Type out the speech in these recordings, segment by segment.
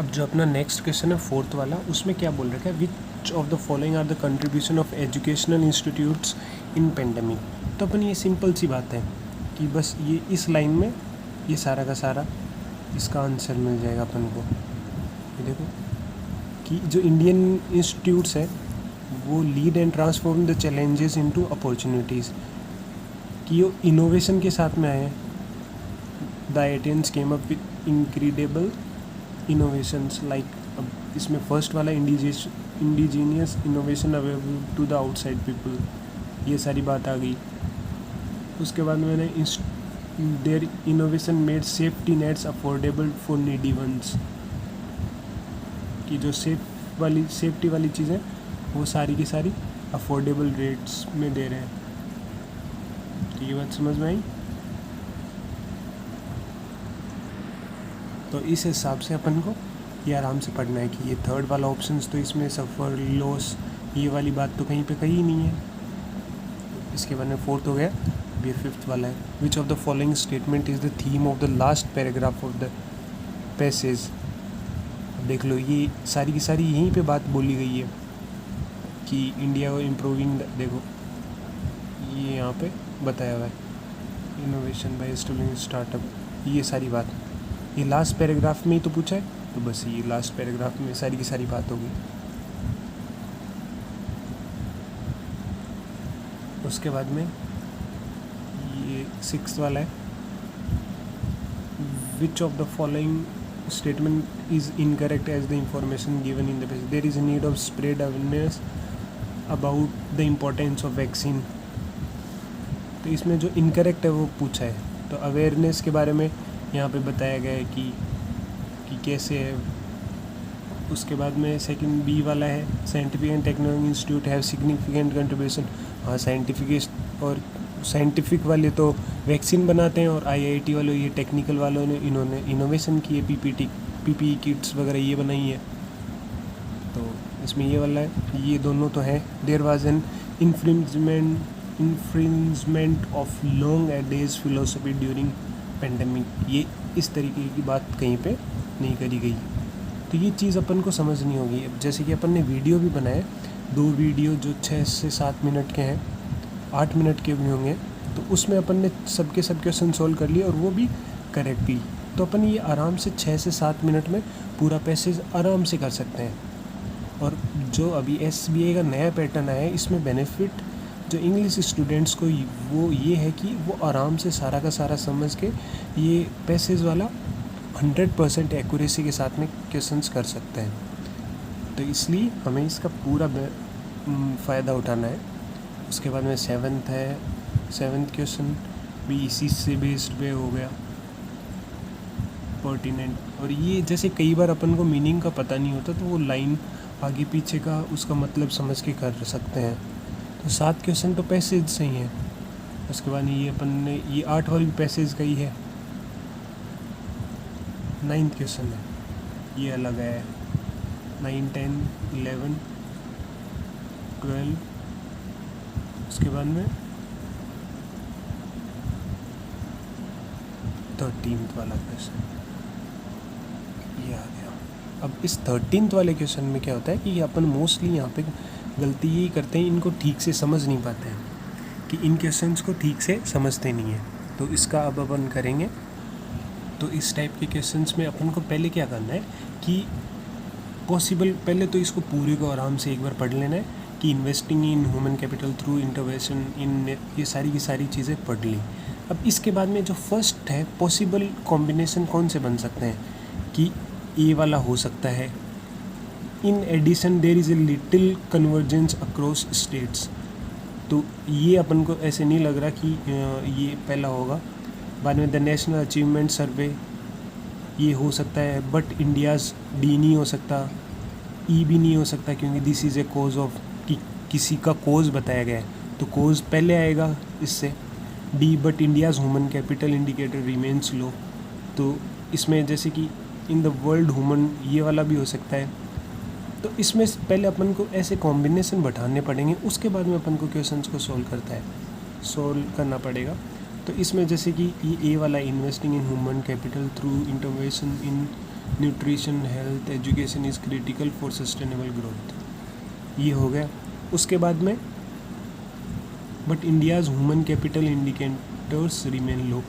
अब जो अपना नेक्स्ट क्वेश्चन है फोर्थ वाला, उसमें क्या बोल रखा है, which of the following are the contribution of educational institutes in pandemic. तो अपन ये सिंपल सी बात है कि बस ये इस लाइन में ये सारा का सारा इसका आंसर मिल जाएगा अपन को। ये देखो कि जो इंडियन इंस्टीट्यूट्स है वो lead and transform the challenges into opportunities, कि वो इनोवेशन के साथ में आए हैं। The IITians came up with incredible innovations like, अब इसमें फर्स्ट वाला indigenous innovation available to the outside people, ये सारी बात आ गई। उसके बाद मैंने their innovation made safety nets affordable for needy ones, कि जो सेफ्टी वाली चीज़ें वो सारी की सारी अफोर्डेबल रेट्स में दे रहे हैं। तो ये बात समझ में आई। तो इस हिसाब से अपन को ये आराम से पढ़ना है कि ये थर्ड वाला ऑप्शंस तो इसमें सफ़र लॉस ये वाली बात तो कहीं पे कही ही नहीं है। इसके बाद में फोर्थ हो गया, ये फिफ्थ वाला है, which of the following statement is the theme of the last paragraph of the passage. देख लो ये सारी की सारी यहीं पे बात बोली गई है कि इंडिया को इम्प्रूविंग, देखो ये यहाँ पे बताया हुआ है, इनोवेशन बाय स्टूडेंट स्टार्टअप, ये सारी बात ये लास्ट पैराग्राफ में ही तो पूछा है, तो बस ये लास्ट पैराग्राफ में सारी की सारी बात होगी। उसके बाद में ये सिक्स्थ वाला है, which of the following statement is incorrect as the information given in the passage. There is a need of spread awareness about the importance of vaccine. तो इसमें जो इनकरेक्ट है वो पूछा है, तो अवेयरनेस के बारे में यहाँ पे बताया गया है कि कैसे है। उसके बाद में सेकंड बी वाला है, scientific and technology institute have significant contribution. हाँ, साइंटिफिक वाले तो वैक्सीन बनाते हैं और आईआईटी वालों ये टेक्निकल वालों ने इन्होंने इनोवेशन की है, पीपीई किट्स वगैरह ये बनाई है। तो इसमें ये वाला है, ये दोनों तो है। There was an infringement of long adages philosophy during pandemic, ये इस तरीके की बात कहीं पे नहीं करी गई। तो ये चीज़ अपन को समझनी होगी। अब जैसे कि अपन ने वीडियो भी बनाए, 2 वीडियो जो 6 से 7 मिनट के हैं, 8 मिनट के भी होंगे, तो उसमें अपन ने सब क्वेश्चन सोल्व कर लिए और वो भी करेक्टली। तो अपन ये आराम से 6 से 7 मिनट में पूरा पैसेज आराम से कर सकते हैं। और जो अभी SBI का नया पैटर्न आया है, इसमें बेनिफिट जो इंग्लिश स्टूडेंट्स को वो ये है कि वो आराम से सारा का सारा समझ के ये पैसेज वाला 100% एक्यूरेसी के साथ में क्वेश्चंस कर सकते हैं। तो इसलिए हमें इसका पूरा फ़ायदा उठाना है। उसके बाद में 7th है, 7th क्वेश्चन भी इसी से बेस्ड पे हो गया, पर्टिनेंट। और ये जैसे कई बार अपन को मीनिंग का पता नहीं होता, तो वो लाइन आगे पीछे का उसका मतलब समझ के कर सकते हैं। तो 7 क्वेश्चन तो पैसेज से ही हैं। उसके बाद ये अपन ने ये 8 वाली पैसेज का ही है। 9th क्वेश्चन है, ये अलग है। 9, 10, 11, 12। उसके बाद में 13th वाला क्वेश्चन ये आ गया। अब इस 13th वाले क्वेश्चन में क्या होता है कि अपन मोस्टली यहाँ पे गलती यही करते हैं, इनको ठीक से समझ नहीं पाते हैं, कि इन क्वेश्चंस को ठीक से समझते नहीं हैं। तो इसका अब अपन करेंगे। तो इस टाइप के क्वेश्चंस में अपन को पहले क्या करना है कि पॉसिबल, पहले तो इसको पूरे को आराम से एक बार पढ़ लेना है कि investing in human capital through intervention इन, ये सारी की सारी चीज़ें पढ़ ली। अब इसके बाद में जो फर्स्ट है, पॉसिबल कॉम्बिनेशन कौन से बन सकते हैं कि ए वाला हो सकता है। In addition there is a little convergence across states, तो ये अपन को ऐसे नहीं लग रहा कि ये पहला होगा। बाद में द नेशनल अचीवमेंट सर्वे, ये हो सकता है, बट इंडियाज़ डी नहीं हो सकता, ई भी नहीं हो सकता, क्योंकि this is a cause of, कि किसी का कोज बताया गया है, तो कोज पहले आएगा इससे। D, but India's human capital indicator remains low, तो इसमें जैसे कि इन द वर्ल्ड ह्यूमन, ये वाला भी हो सकता है। तो इसमें पहले अपन को ऐसे कॉम्बिनेशन बैठाने पड़ेंगे, उसके बाद में अपन को क्वेश्चंस को सोल्व करना पड़ेगा। तो इसमें जैसे कि ये ए वाला, investing in human capital through intervention in nutrition, health, education is critical for sustainable growth, ये हो गया। उसके बाद में but India's human capital indicators remain low,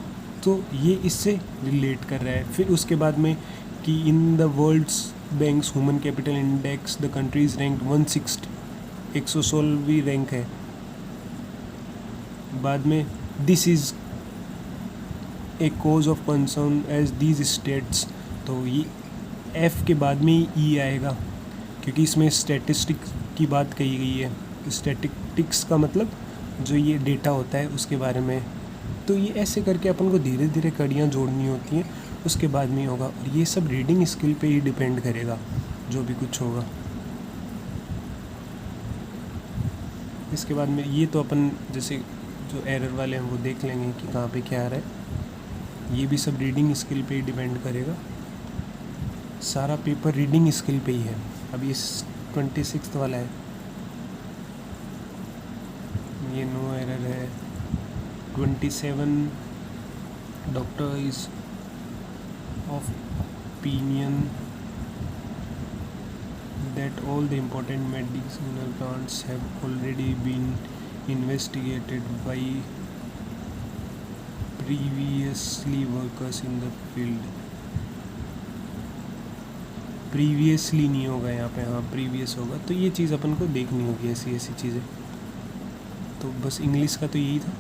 तो ये इससे रिलेट कर रहा है। फिर उसके बाद में कि in the World's Bank's human capital index the country is rank 160, 116वीं रैंक है। बाद में this is a cause of concern as these states, तो ये एफ के बाद में ई आएगा क्योंकि इसमें स्टैटिस्टिक्स की बात कही गई है। स्टैटिस्टिक्स का मतलब जो ये डेटा होता है उसके बारे में। तो ये ऐसे करके अपन को धीरे धीरे कड़ियाँ जोड़नी होती हैं, उसके बाद में होगा। और ये सब रीडिंग स्किल पे ही डिपेंड करेगा जो भी कुछ होगा। इसके बाद में ये तो अपन जैसे जो एरर वाले हैं वो देख लेंगे कि कहाँ पे क्या आ रहा है। ये भी सब रीडिंग स्किल पे ही डिपेंड करेगा। सारा पेपर रीडिंग स्किल पे ही है। अब ये 26 वाला है, ये नो एरर है। 27 doctor is of opinion that all the important medicinal plants have already been investigated by previously workers in the field। Previously नहीं होगा यहाँ पे, हाँ प्रीवियस होगा। तो ये चीज़ अपन को देखनी होगी, ऐसी ऐसी चीज़ें। तो बस इंग्लिश का तो यही था।